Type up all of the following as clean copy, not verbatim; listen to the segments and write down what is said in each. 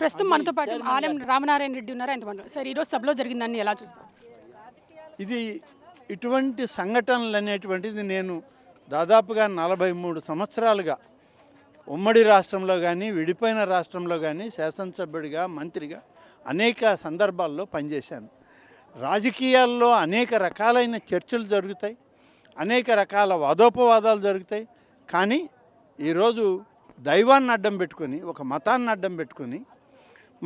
ప్రస్తుతం మనతో పాటు ఆర్ఎం రామనారాయణ రెడ్డి ఉన్నారు. ఎంతమంది సార్ ఈరోజు సభలో జరిగిందని ఎలా చూస్తారు? ఇది ఇటువంటి సంఘటనలు అనేటువంటిది నేను దాదాపుగా 43 సంవత్సరాలుగా ఉమ్మడి రాష్ట్రంలో కానీ విడిపోయిన రాష్ట్రంలో కానీ శాసనసభ్యుడిగా మంత్రిగా అనేక సందర్భాల్లో పనిచేశాను. రాజకీయాల్లో అనేక రకాలైన చర్చలు జరుగుతాయి, అనేక రకాల వాదోపవాదాలు జరుగుతాయి. కానీ ఈరోజు దైవాన్ని అడ్డం పెట్టుకొని, ఒక మతాన్ని అడ్డం పెట్టుకొని,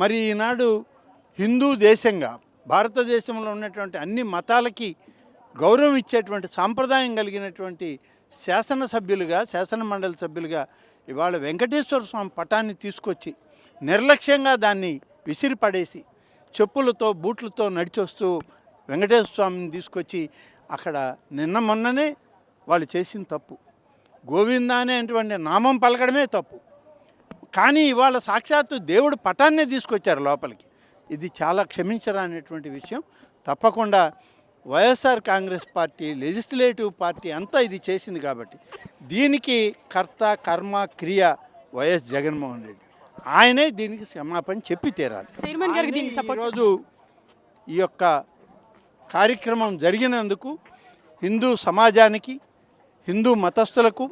మరి ఈనాడు హిందూ దేశంగా భారతదేశంలో ఉన్నటువంటి అన్ని మతాలకి గౌరవం ఇచ్చేటువంటి సాంప్రదాయం కలిగినటువంటి శాసనసభ్యులుగా, శాసన మండలి సభ్యులుగా ఇవాళ వెంకటేశ్వర స్వామి పటాన్ని తీసుకొచ్చి నిర్లక్ష్యంగా దాన్ని విసిరిపడేసి చెప్పులతో బూట్లతో నడిచొస్తూ వెంకటేశ్వర స్వామిని తీసుకొచ్చి అక్కడ నిన్న మొన్ననే వాళ్ళు చేసిన తప్పు. గోవింద అనేటువంటి నామం పలకడమే తప్పు. కానీ ఇవాళ సాక్షాత్తు దేవుడు పటాన్నే తీసుకొచ్చారు లోపలికి. ఇది చాలా క్షమించరానటువంటి విషయం. తప్పకుండా YSR Congress party legislative party అంతా ఇది చేసింది కాబట్టి దీనికి కర్త కర్మ క్రియ వైఎస్ జగన్మోహన్ రెడ్డి. ఆయనే దీనికి క్షమాపణ చెప్పి తీరాలి. ఈరోజు ఈ యొక్క కార్యక్రమం జరిగినందుకు హిందూ సమాజానికి, హిందూ మతస్థులకు,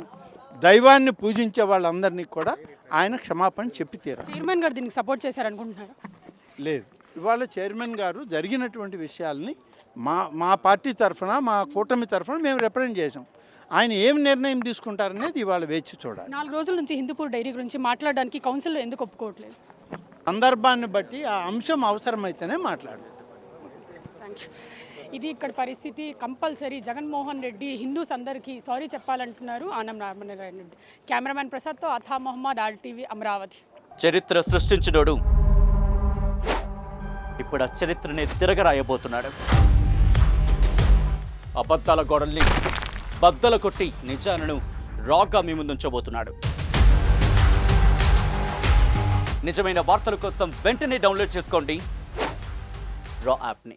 దైవాన్ని పూజించే వాళ్ళందరినీ కూడా ఆయన క్షమాపణ చెప్పి తీరాలి. చైర్మన్ గారు దీనికి సపోర్ట్ చేశారనుకుంటున్నారు? లేదు, ఇవాళ చైర్మన్ గారు జరిగినటువంటి విషయాల్ని మా పార్టీ తరఫున, మా కూటమి తరఫున మేము రిప్రజెంట్ చేసాం. ఆయన ఏం నిర్ణయం తీసుకుంటారనేది ఇవాళ వేచి చూడాలి. 4 రోజుల నుంచి హిందూపూర్ డైరీ గురించి మాట్లాడడానికి కౌన్సిల్లో ఎందుకు ఒప్పుకోవట్లేదు? సందర్భాన్ని బట్టి ఆ అంశం అవసరమైతేనే మాట్లాడతారు. Thank you. ఇది ఇక్కడ పరిస్థితి. కంపల్సరీ జగన్మోహన్ రెడ్డి హిందూస్ అందరికీ సారీ చెప్పాలంటున్నారు ఆనం రామనారాయణ రెడ్డి. కెమెరామ్యాన్ ప్రసాద్తో అథా మొహమ్మద్, RTV, అమరావతి. చరిత్ర సృష్టించినోడు ఇప్పుడు ఆ చరిత్రని తిరగరాయబోతున్నాడు. అబద్ధాల గోడల్ని బద్దలు కొట్టి నిజాలను రాగా మీ ముందుంచబోతున్నాడు. నిజమైన వార్తల కోసం వెంటనే డౌన్లోడ్ చేసుకోండి రా యాప్ని.